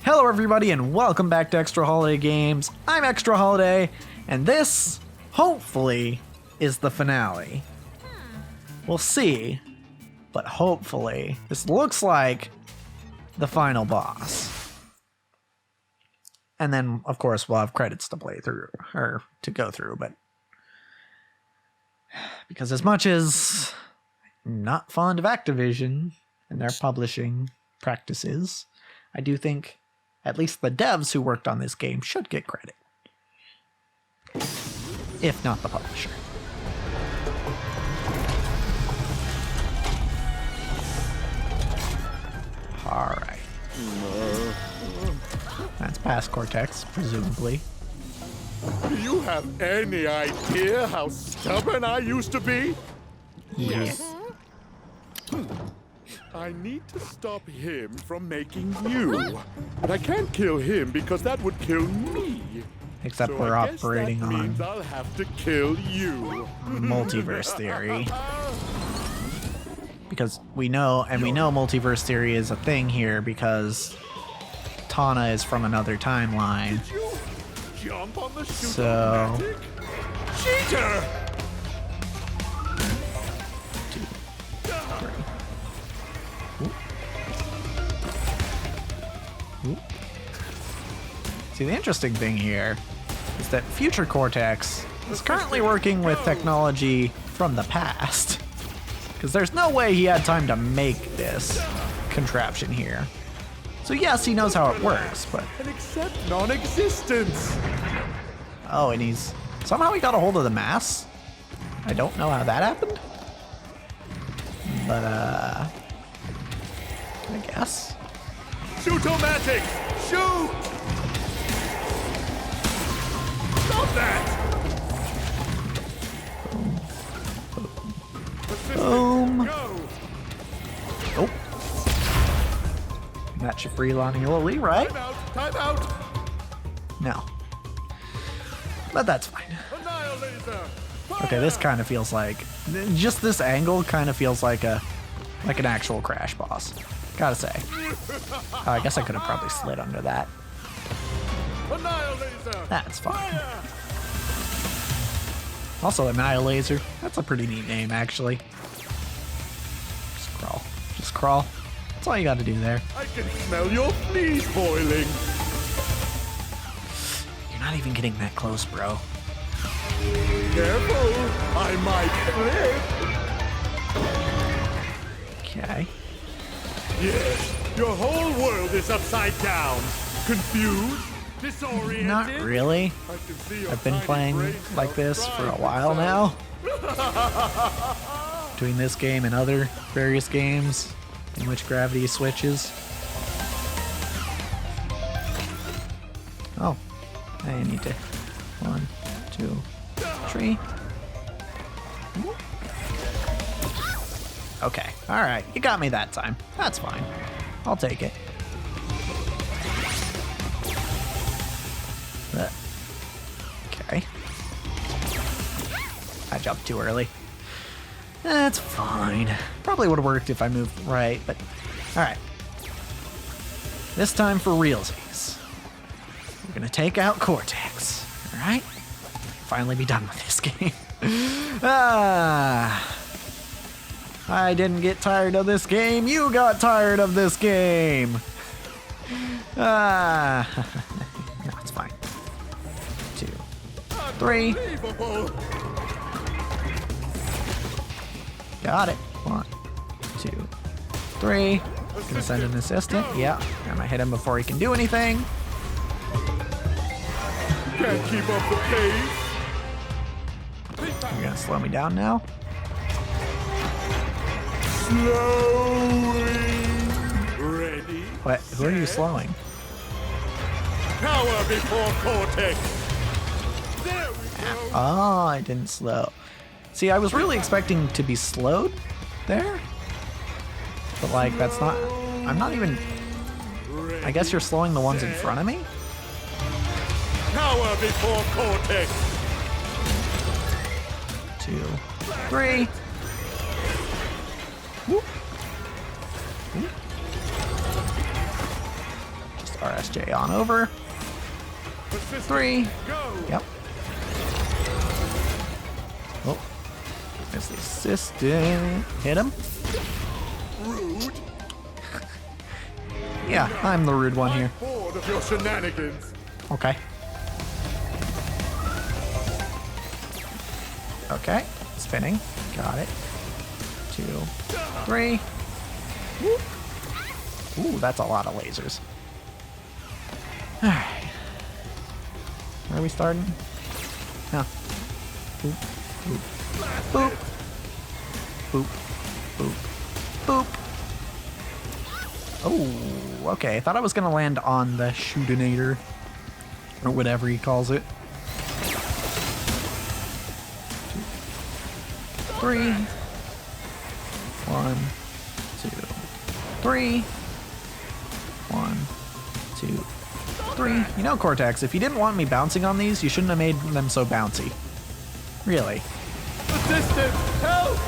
Hello everybody and welcome back to Extra Holiday Games. I'm Extra Holiday, and this, hopefully, is the finale. We'll see, but hopefully, this looks like the final boss. And then, of course, we'll have credits to play through, or to go through, but because as much as I'm not fond of Activision and their publishing practices, I do think at least the devs who worked on this game should get credit, if not the publisher. Alright. That's past Cortex, presumably. Do you have any idea how stubborn I used to be? Yes. I need to stop him from making you. But I can't kill him because that would kill me. Except So we're I guess operating that on means I'll have to kill you. multiverse theory. Because we know multiverse theory is a thing here because Tana is from another timeline. Did you jump on the So cheater! 2, 3. Ooh. See, the interesting thing here is that future Cortex is currently working with technology from the past. Because there's no way he had time to make this contraption here. So yes, he knows how it works, but... And accept non-existence! Oh, and somehow he got a hold of the mass? I don't know how that happened. But, I guess. Shoot-o-matic! Shoot! Stop that! Boom. Go! Oh. That should free Lani, right? Time out! Time out! No. But that's fine. Annihilator! Okay, this kind of feels like... Just this angle kind of feels like an actual Crash boss. Gotta say. I guess I could have probably slid under that. Annihilator! That's fine. Also, Annihilator. That's a pretty neat name, actually. Just crawl. Just crawl. That's all you gotta do there. I can smell your fleas boiling! You're not even getting that close, bro. Careful! I might flip! Okay. Yes, your whole world is upside down. Confused? Disoriented? Not really. I can see your I've been tiny playing brain like cells this for a trying while to now. Between this game and other various games in which gravity switches. Oh, I need to. 1, 2, 3. Okay, alright, you got me that time. That's fine. I'll take it. Okay. I jumped too early. That's fine. Probably would have worked if I moved right, but alright. This time for realsies. We're gonna take out Cortex. Alright? Finally be done with this game. I didn't get tired of this game. You got tired of this game. No, it's fine. 2, 3. Got it. 1, 2, 3. Gonna send an assistant. Yeah. I'm gonna hit him before he can do anything. Can't keep up the pace. You're gonna slow me down now? Slowing. Ready? What? Who are you slowing? Power before Cortex. There we go. Oh, I didn't slow. See, I was really expecting to be slowed there. But like, that's not... I'm not even... I guess you're slowing the ones in front of me? Power before Cortex. 2, 3. Whoop. Whoop. Just RSJ on over. 3. Yep. Oh. There's the assistant. Hit him. Rude. Yeah, I'm the rude one here. Bored of your shenanigans. Okay. Okay. Spinning. Got it. 2, 3. Ooh, that's a lot of lasers. Alright. Where are we starting? No. Boop. Boop. Boop. Boop. Boop. Boop. Oh, okay. I thought I was gonna land on the shootinator. Or whatever he calls it. 2, 3. 1, 2, 3. 1, 2, 3. You know, Cortex, if you didn't want me bouncing on these, you shouldn't have made them so bouncy. Really. Assistant, help!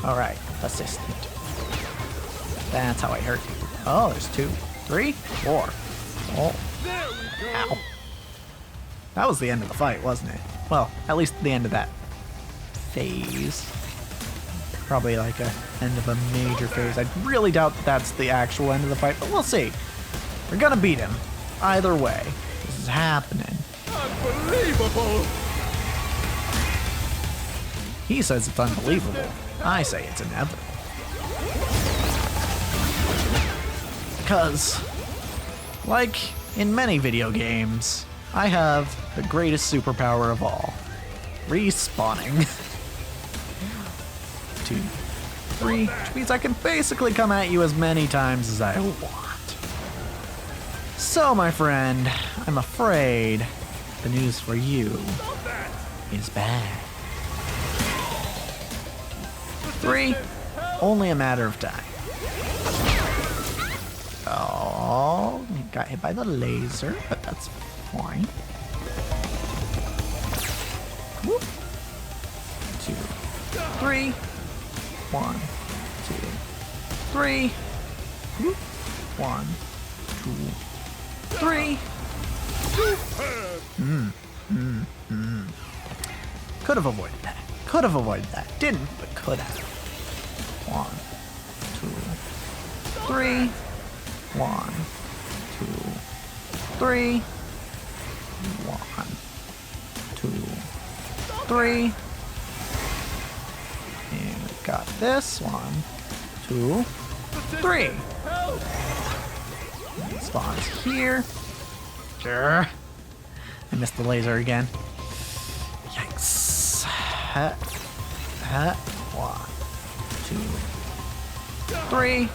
Alright, assistant. That's how I hurt you. Oh, there's 2, 3, 4. Oh. There we go. Ow. That was the end of the fight, wasn't it? Well, at least the end of that phase. Probably like a end of a major phase. I really doubt that's the actual end of the fight, but we'll see. We're gonna beat him. Either way. This is happening. Unbelievable! He says it's unbelievable. I say it's inevitable. Because, like in many video games, I have the greatest superpower of all. Respawning. 2, 3, which means I can basically come at you as many times as I want. So, my friend, I'm afraid the news for you is bad. 3, only a matter of time. Oh, he got hit by the laser, but that's fine. Whoop. 2, 3. 1, 2, 3. Whoop. 1, 2, 3. Could have avoided that. Could have avoided that. Didn't, but could have. 1, 2, 3. 1, 2, 3. 1, 2, 3. And we've got this. 1, 2, 3. And it spawns here. Sure. I missed the laser again. Yikes. 1, 2, 3. 1,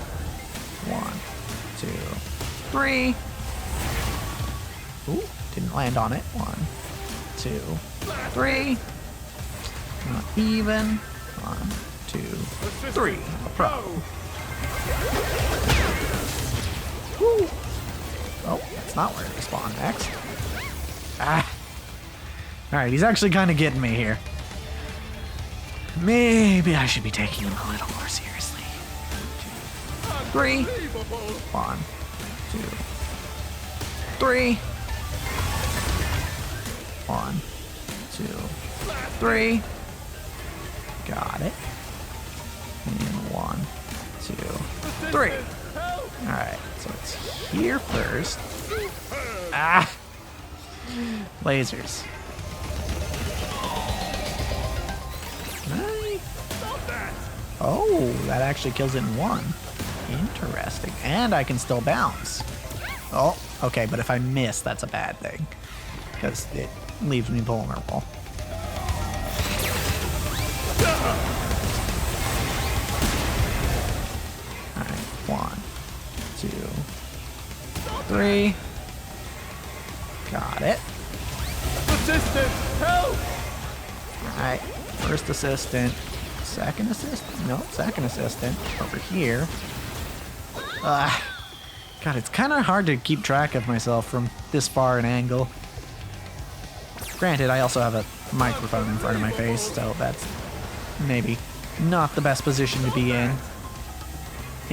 2, 3. Ooh, didn't land on it. 1, 2, 3. Not even. 1, 2, 3. A pro. Woo. Oh, that's not where they spawn next. Ah. Alright, he's actually kind of getting me here. Maybe I should be taking him a little more seriously. 2, 3. 1, 2, 3. 1, 2, 3. Got it. And 1, 2, 3. Alright, so it's here first. Ah! Lasers. Oh, that actually kills it in 1. Interesting. And I can still bounce. Oh, okay, but if I miss, that's a bad thing. Because it leaves me vulnerable. Alright, 1, 2, 3. Got it. Assistant, help! Alright, first assistant. Second assistant? No, second assistant. Over here. God, it's kind of hard to keep track of myself from this far an angle. Granted, I also have a microphone in front of my face, so that's maybe not the best position to be in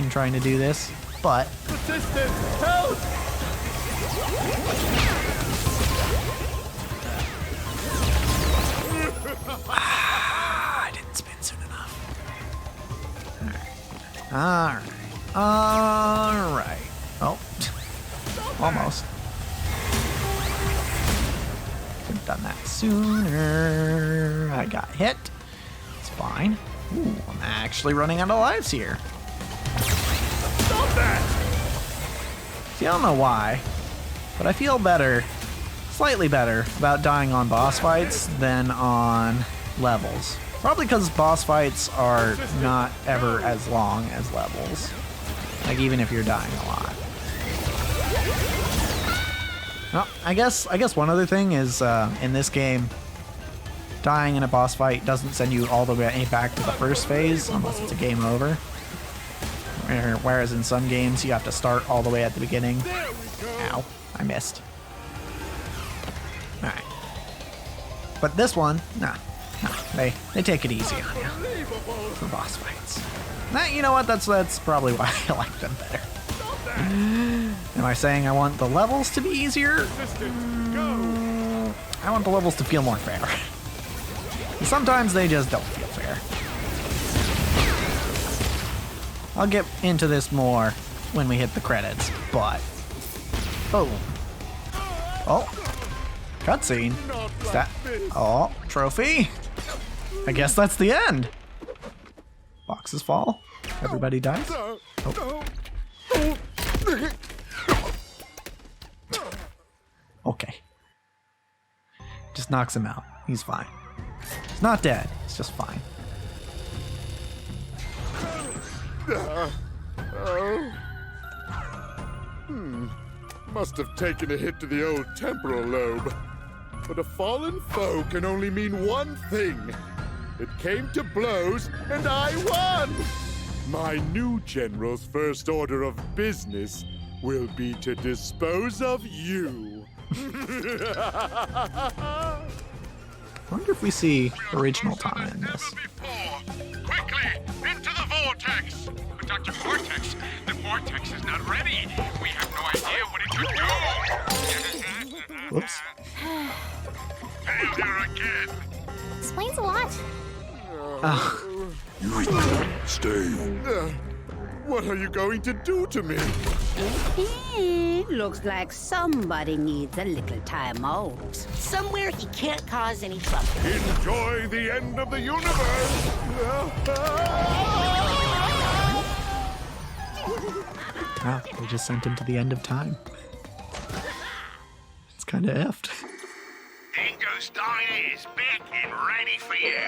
trying to do this. but Assistance! Help! I didn't spin soon enough. Alright. Oh. Almost. Could have done that sooner. I got hit. It's fine. Ooh, I'm actually running out of lives here. Stop that! See, I don't know why, but I feel better, slightly better, about dying on boss fights than on levels. Probably because boss fights are not ever as long as levels. Like, even if you're dying a lot. Well, I guess one other thing is, in this game, dying in a boss fight doesn't send you all the way back to the first phase, unless it's a game over. Whereas in some games, you have to start all the way at the beginning. Ow, I missed. Alright. But this one, no, they take it easy on you for boss fights. You know what, that's probably why I like them better. Am I saying I want the levels to be easier? I want the levels to feel more fair. Sometimes they just don't feel fair. I'll get into this more when we hit the credits, but... Oh. Oh. Cutscene. Is that... Oh, trophy? I guess that's the end. Boxes fall. Everybody dies. Oh. Okay. Just knocks him out. He's fine. He's not dead. He's just fine. Must have taken a hit to the old temporal lobe. But a fallen foe can only mean one thing. It came to blows, and I won! My new general's first order of business will be to dispose of you. I wonder if we see original Tana in this. Quickly, into the vortex! But Dr. Vortex, the vortex is not ready. We have no idea what it could do. Whoops. Failure again. Explains a lot. Stay. What are you going to do to me? Looks like somebody needs a little time out. Somewhere he can't cause any trouble. Enjoy the end of the universe! Wow, they just sent him to the end of time. It's kind of effed. Dingo's Diner is back and ready for you.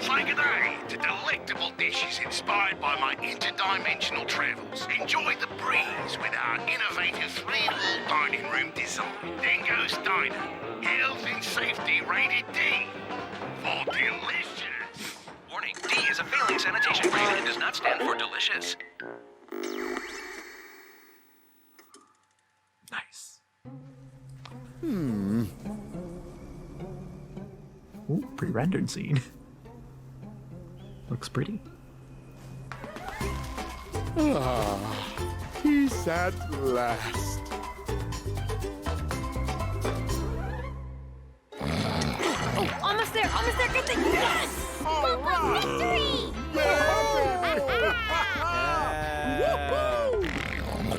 Say good day to delectable dishes inspired by my interdimensional travels. Enjoy the breeze with our innovative three-wall dining room design. Dingo's Diner, health and safety rated D for delicious. Warning, D is a failing sanitation grade and does not stand for delicious. Nice. Ooh, pre-rendered scene. Looks pretty. Peace at last. Oh, almost there, good thing. Yes! Victory!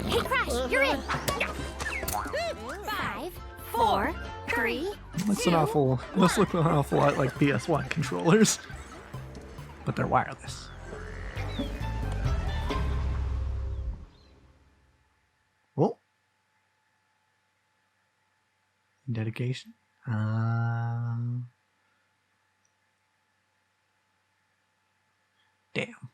Hey, Crash, you're in. 5, 4, 3, Looks an awful lot like PS1 controllers. But they're wireless. Oh. Dedication. Damn.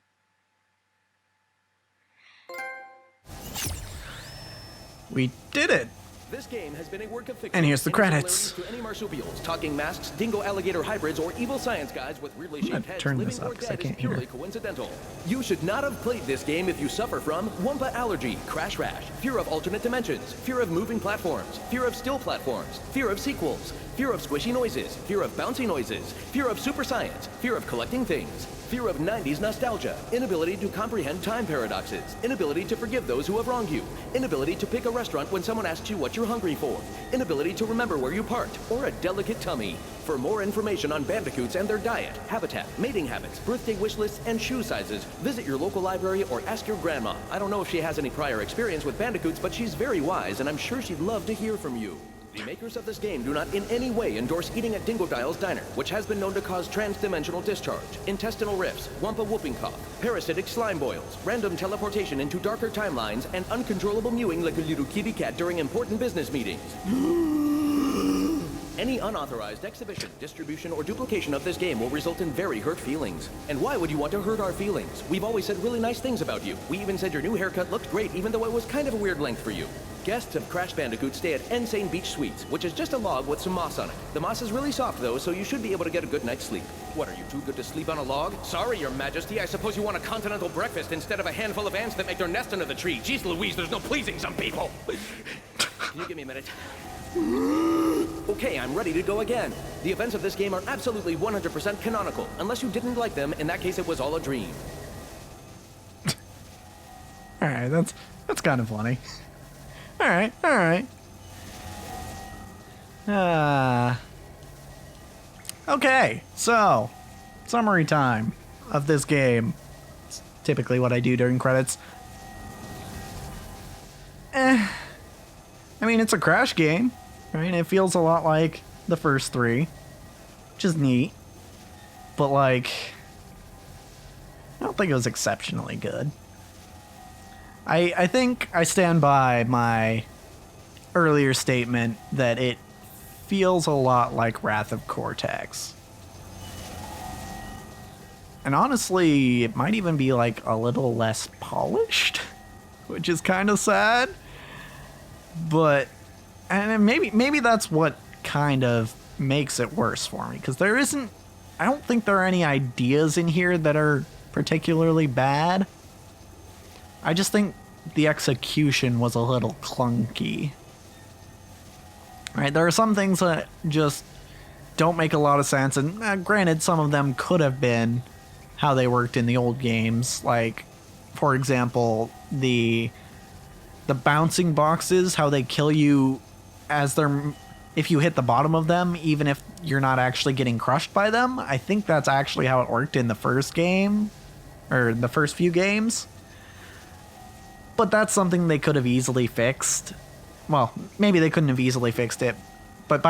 We did it! This game has been a work of fiction. And here's the credits. To any marsupials, talking masks, dingo alligator hybrids, or evil science guys with weirdly shaped heads turn living this up or 'cause I dead is can't hear. purely coincidental. You should not have played this game if you suffer from Wumpa allergy, crash rash, fear of alternate dimensions, fear of moving platforms, fear of still platforms, fear of sequels, fear of squishy noises, fear of bouncy noises, fear of super science, fear of collecting things, fear of 90s nostalgia, inability to comprehend time paradoxes, inability to forgive those who have wronged you, inability to pick a restaurant when someone asks you what you're hungry for, inability to remember where you parked, or a delicate tummy. For more information on bandicoots and their diet, habitat, mating habits, birthday wish lists, and shoe sizes, visit your local library or ask your grandma. I don't know if she has any prior experience with bandicoots, but she's very wise, and I'm sure she'd love to hear from you. The makers of this game do not in any way endorse eating at Dingodile's Diner, which has been known to cause trans-dimensional discharge, intestinal rifts, wampa whooping cough, parasitic slime boils, random teleportation into darker timelines, and uncontrollable mewing like a little kitty cat during important business meetings. Any unauthorized exhibition, distribution, or duplication of this game will result in very hurt feelings. And why would you want to hurt our feelings? We've always said really nice things about you. We even said your new haircut looked great, even though it was kind of a weird length for you. Guests of Crash Bandicoot stay at Insane Beach Suites, which is just a log with some moss on it. The moss is really soft, though, so you should be able to get a good night's sleep. What, are you too good to sleep on a log? Sorry, Your Majesty, I suppose you want a continental breakfast instead of a handful of ants that make their nest under the tree. Jeez Louise, there's no pleasing some people. Can you give me a minute? Okay, I'm ready to go again. The events of this game are absolutely 100% canonical. Unless you didn't like them, in that case it was all a dream. Alright, that's kind of funny. Alright. Okay, so, summary time of this game. It's typically what I do during credits. I mean, it's a Crash game, right? It feels a lot like the first three, which is neat. But, like, I don't think it was exceptionally good. I think I stand by my earlier statement that it feels a lot like Wrath of Cortex. And honestly, it might even be like a little less polished, which is kind of sad. But, and maybe that's what kind of makes it worse for me, because I don't think there are any ideas in here that are particularly bad. I just think the execution was a little clunky. Right, there are some things that just don't make a lot of sense, and granted, some of them could have been how they worked in the old games. Like, for example, the bouncing boxes, how they kill you if you hit the bottom of them, even if you're not actually getting crushed by them. I think that's actually how it worked in the first game, or the first few games. But that's something they could have easily fixed. Well, maybe they couldn't have easily fixed it, but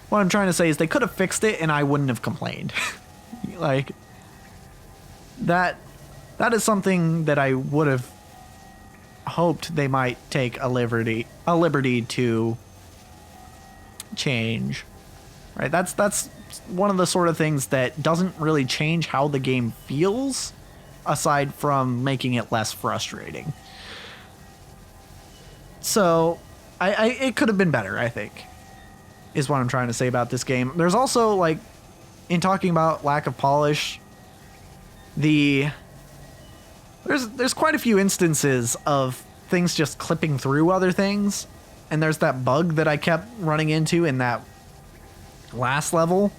what I'm trying to say is they could have fixed it and I wouldn't have complained. Like, that is something that I would have hoped they might take a liberty to change. Right? That's one of the sort of things that doesn't really change how the game feels, aside from making it less frustrating. So, it could have been better, I think, is what I'm trying to say about this game. There's also, like, in talking about lack of polish, there's quite a few instances of things just clipping through other things, and there's that bug that I kept running into in that last level,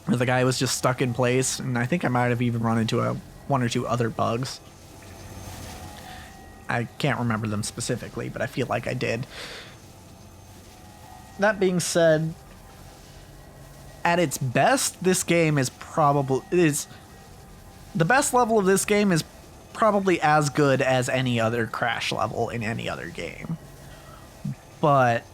where the guy was just stuck in place, and I think I might have even run into one or two other bugs. I can't remember them specifically, but I feel like I did. That being said, at its best, this game the best level of this game is probably as good as any other Crash level in any other game. But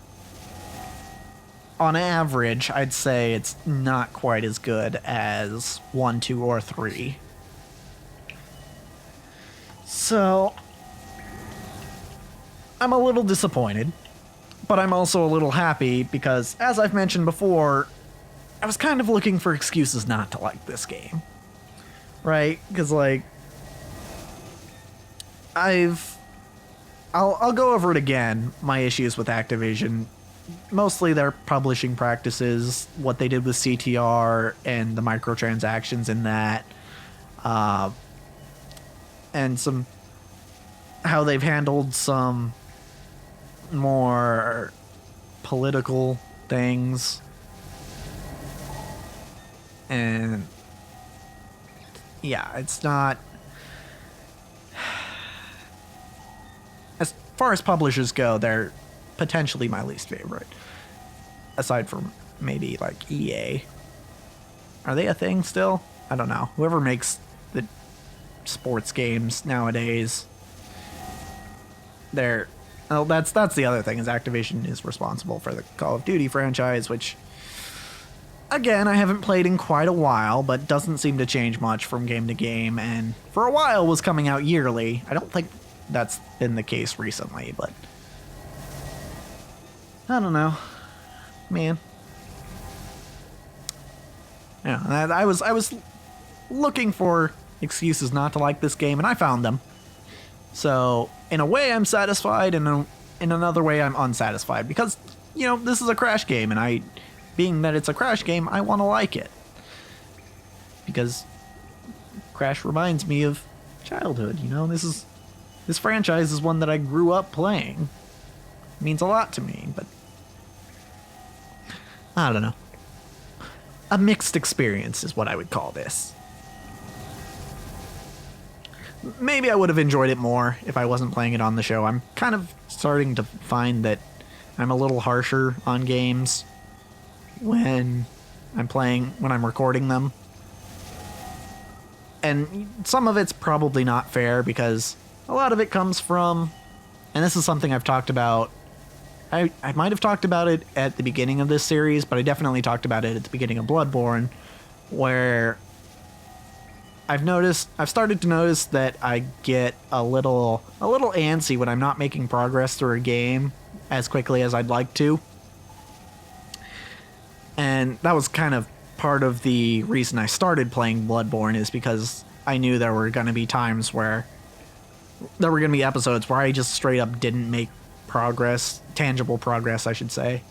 on average, I'd say it's not quite as good as 1, 2, or 3. So, I'm a little disappointed, but I'm also a little happy because, as I've mentioned before, I was kind of looking for excuses not to like this game. Right? Because, like, I'll go over it again, my issues with Activision. Mostly their publishing practices, what they did with CTR and the microtransactions in that, and how they've handled some more political things, and yeah, it's not... As far as publishers go, they're potentially my least favorite. Aside from maybe, like, EA. Are they a thing still? I don't know. Whoever makes the sports games nowadays, they're... Well, that's the other thing, is Activision is responsible for the Call of Duty franchise, which, again, I haven't played in quite a while, but doesn't seem to change much from game to game, and for a while was coming out yearly. I don't think that's been the case recently, but I don't know. Man. Yeah, I was looking for excuses not to like this game, and I found them. So, in a way, I'm satisfied, and in another way, I'm unsatisfied. Because, you know, this is a Crash game, and being that it's a Crash game, I want to like it. Because Crash reminds me of childhood, you know? This franchise is one that I grew up playing. It means a lot to me, but I don't know. A mixed experience is what I would call this. Maybe I would have enjoyed it more if I wasn't playing it on the show. I'm kind of starting to find that I'm a little harsher on games when I'm recording them. And some of it's probably not fair because a lot of it comes from, and this is something I've talked about, I might have talked about it at the beginning of this series, but I definitely talked about it at the beginning of Bloodborne, where I've started to notice that I get a little antsy when I'm not making progress through a game as quickly as I'd like to. And that was kind of part of the reason I started playing Bloodborne, is because I knew there were going to be episodes where I just straight up didn't make progress, tangible progress, I should say.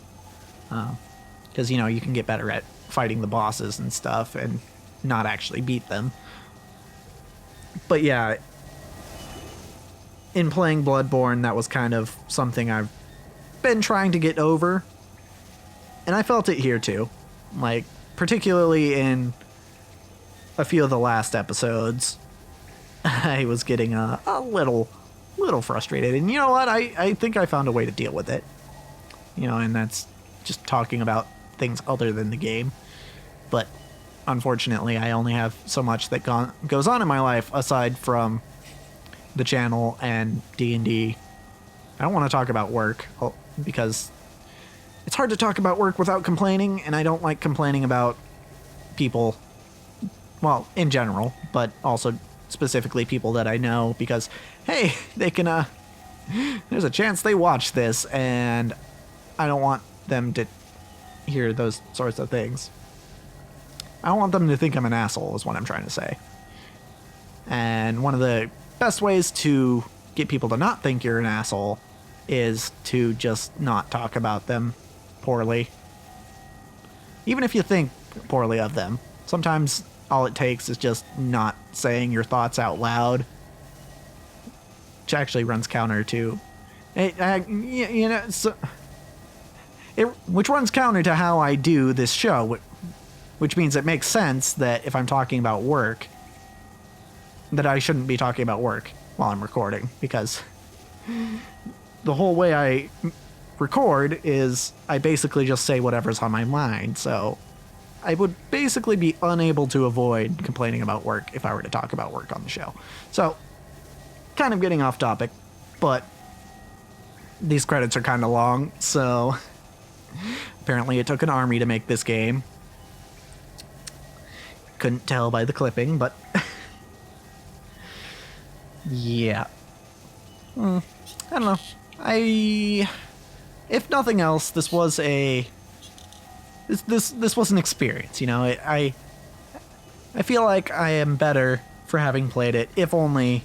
Because, you know, you can get better at fighting the bosses and stuff and not actually beat them. But yeah, in playing Bloodborne, that was kind of something I've been trying to get over. And I felt it here too. Like, particularly in a few of the last episodes, I was getting a little frustrated. And you know what? I think I found a way to deal with it. You know, and that's just talking about things other than the game. But unfortunately, I only have so much that goes on in my life aside from the channel and D&D. I don't want to talk about work because it's hard to talk about work without complaining, and I don't like complaining about people, well, in general, but also specifically people that I know, because, hey, they can, there's a chance they watch this, and I don't want them to hear those sorts of things. I don't want them to think I'm an asshole, is what I'm trying to say. And one of the best ways to get people to not think you're an asshole is to just not talk about them poorly. Even if you think poorly of them, sometimes all it takes is just not saying your thoughts out loud, which actually runs counter to, which runs counter to how I do this show, which means it makes sense that if I'm talking about work, that I shouldn't be talking about work while I'm recording, because the whole way I record is I basically just say whatever's on my mind, so I would basically be unable to avoid complaining about work if I were to talk about work on the show. So, kind of getting off topic, but these credits are kind of long, so apparently it took an army to make this game. Couldn't tell by the clipping, but yeah. I don't know. If nothing else, this was this was an experience, you know. I feel like I am better for having played it, if only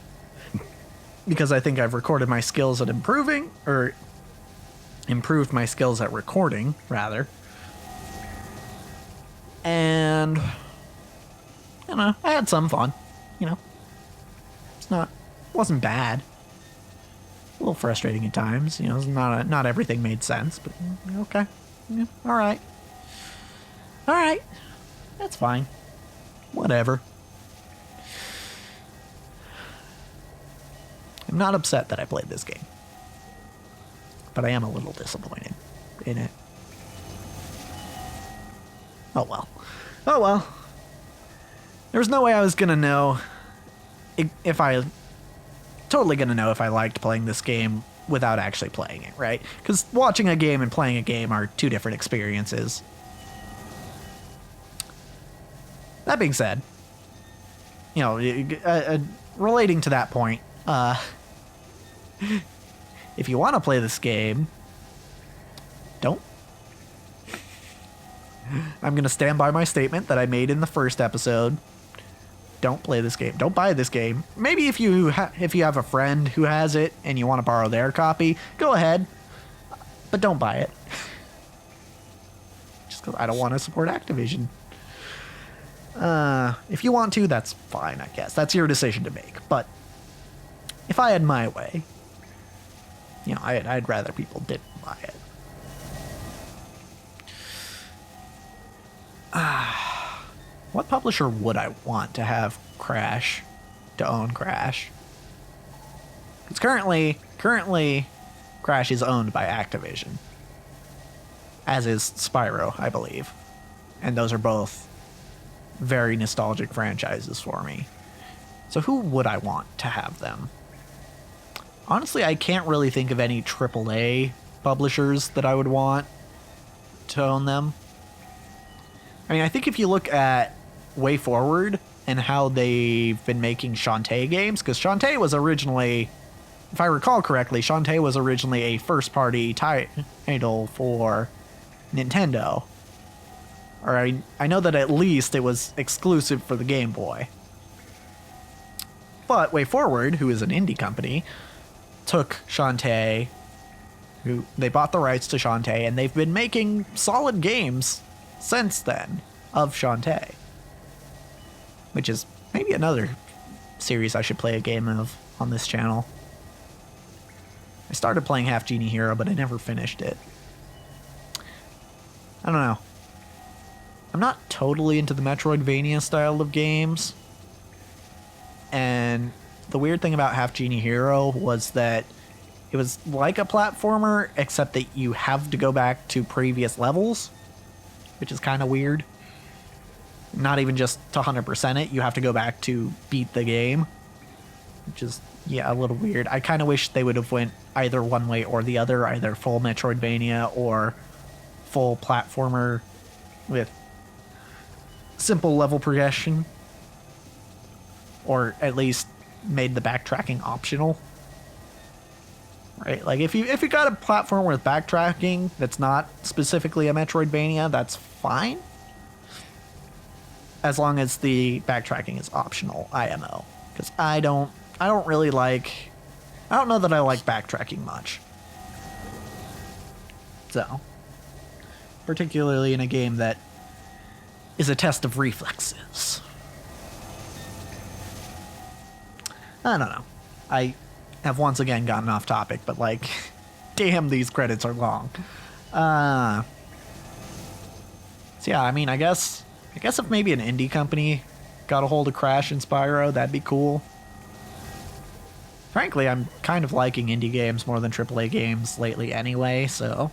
because I think I've recorded my skills at improved my skills at recording, rather. And I don't know, I had some fun, you know. Wasn't bad. A little frustrating at times, you know. Not everything made sense, but okay. Yeah, all right, that's fine. Whatever. I'm not upset that I played this game, but I am a little disappointed in it. Oh well. Oh well. There's no way I was gonna know if I... Totally gonna know if I liked playing this game without actually playing it, right? Because watching a game and playing a game are two different experiences. That being said, you know, relating to that point, if you want to play this game, don't. I'm going to stand by my statement that I made in the first episode. Don't play this game. Don't buy this game. Maybe if you have a friend who has it and you want to borrow their copy, go ahead. But don't buy it. Just because I don't want to support Activision. If you want to, that's fine, I guess. That's your decision to make. But if I had my way, you know, I'd rather people didn't buy it. What publisher would I want to have Crash, to own Crash? Because currently, Crash is owned by Activision. As is Spyro, I believe. And those are both very nostalgic franchises for me. So who would I want to have them? Honestly, I can't really think of any AAA publishers that I would want to own them. I mean, I think if you look at Way Forward and how they've been making Shantae games, because Shantae was originally, if I recall correctly, Shantae was originally a first-party title for Nintendo. Or I know that at least it was exclusive for the Game Boy. But Way Forward, who is an indie company, took Shantae, they bought the rights to Shantae, and they've been making solid games since then of Shantae. Which is maybe another series I should play a game of on this channel. I started playing Half Genie Hero, but I never finished it. I don't know. I'm not totally into the Metroidvania style of games. And the weird thing about Half Genie Hero was that it was like a platformer, except that you have to go back to previous levels, which is kind of weird. Not even just to 100% it, you have to go back to beat the game, which is, yeah, a little weird. I kind of wish they would have went either one way or the other, either full Metroidvania or full platformer with simple level progression, or at least made the backtracking optional. Right? Like if you got a platform with backtracking that's not specifically a Metroidvania, that's fine. As long as the backtracking is optional, IMO. Because I don't really like, I don't know that I like backtracking much. So, particularly in a game that is a test of reflexes. I don't know. I have once again gotten off topic, but like, damn, these credits are long. So yeah, I mean, I guess if maybe an indie company got a hold of Crash and Spyro, that'd be cool. Frankly, I'm kind of liking indie games more than AAA games lately anyway, so...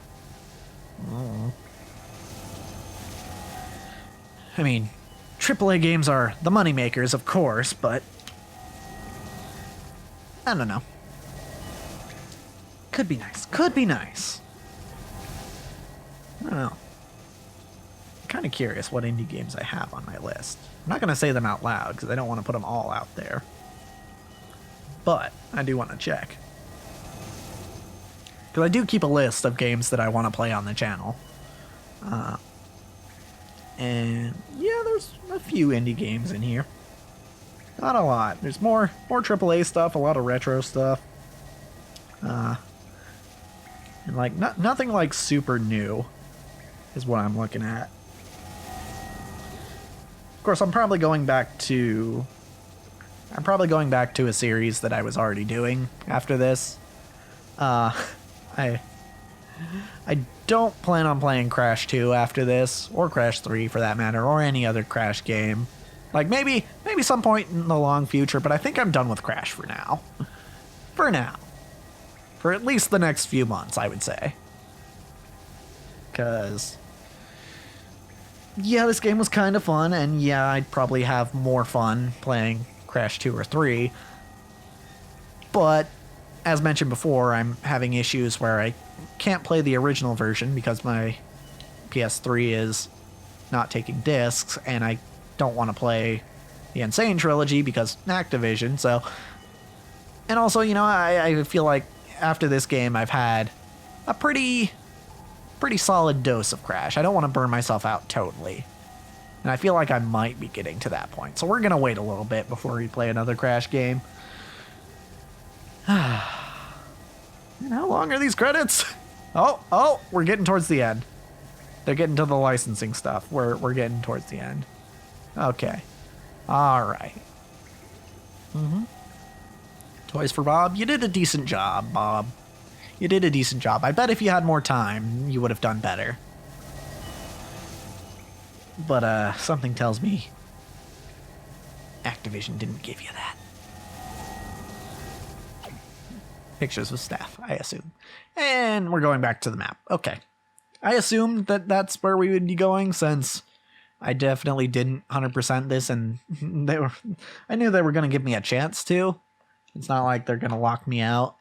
I mean, AAA games are the moneymakers, of course, but... I don't know. Could be nice. Could be nice. I don't know. I'm kind of curious what indie games I have on my list. I'm not going to say them out loud, because I don't want to put them all out there. But I do want to check. Because I do keep a list of games that I want to play on the channel. And yeah, there's a few indie games in here. Not a lot. There's more AAA stuff, a lot of retro stuff. And like nothing like super new is what I'm looking at. Of course, I'm probably going back to a series that I was already doing after this. I don't plan on playing Crash 2 after this, or Crash 3 for that matter, or any other Crash game. Like maybe some point in the long future, but I think I'm done with Crash for now. For now. For at least the next few months, I would say. Because, yeah, this game was kind of fun, and yeah, I'd probably have more fun playing Crash 2 or 3. But, as mentioned before, I'm having issues where I can't play the original version because my PS3 is not taking discs, and I don't want to play the Insane Trilogy because Activision, so... And also, you know, I feel like after this game I've had a pretty solid dose of Crash. I don't want to burn myself out totally. And I feel like I might be getting to that point. So we're going to wait a little bit before we play another Crash game. And how long are these credits? Oh, we're getting towards the end. They're getting to the licensing stuff. We're getting towards the end. Okay. All right. Toys for Bob. You did a decent job, Bob. You did a decent job. I bet if you had more time, you would have done better. But, something tells me Activision didn't give you that. Pictures of staff, I assume. And we're going back to the map. Okay. I assumed that that's where we would be going since I definitely didn't 100% this, and I knew they were going to give me a chance to. It's not like they're going to lock me out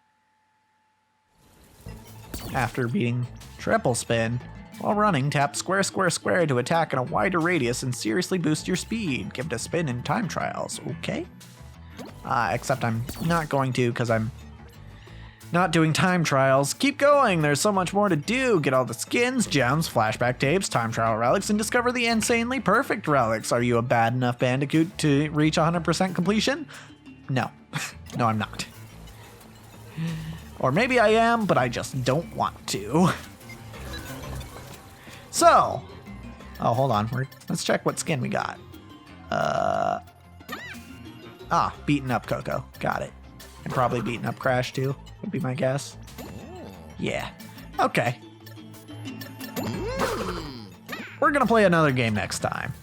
after beating triple spin. While running, tap square, square, square to attack in a wider radius and seriously boost your speed. Give it a spin in time trials. Okay. Except I'm not going to because I'm not doing time trials. Keep going. There's so much more to do. Get all the skins, gems, flashback tapes, time trial relics, and discover the insanely perfect relics. Are you a bad enough Bandicoot to reach 100% completion? No. No, I'm not. Or maybe I am, but I just don't want to. So, oh, hold on. Let's check what skin we got. Beaten up Coco. Got it. And probably beaten up Crash too, would be my guess. Yeah. Okay. We're gonna play another game next time.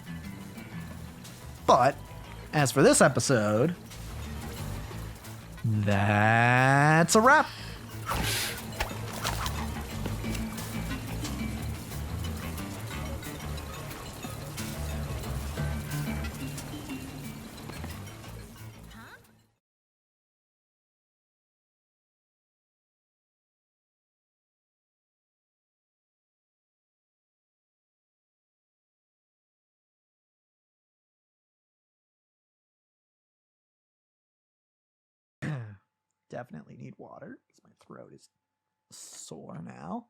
But, as for this episode, that's a wrap. Definitely need water because my throat is sore now.